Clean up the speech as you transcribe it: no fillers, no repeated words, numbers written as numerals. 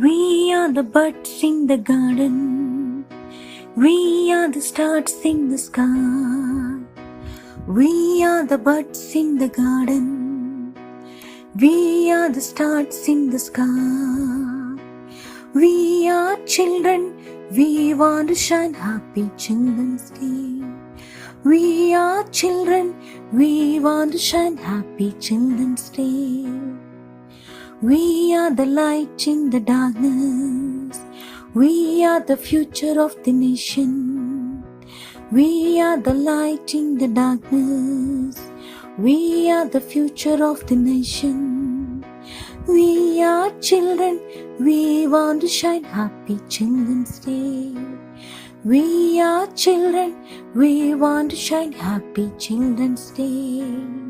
We are the buds in the garden. We are the stars in the sky. We are the buds in the garden. We are the stars in the sky. We are children. We want to shine happy Children's Day. We are children. We want to shine happy Children's Day. We are the light in the darkness. We are the future of the nation. We are the light in the darkness. We are the future of the nation. We are children. We want to shine happy Children's Day. We are children. We want to shine happy Children's Day.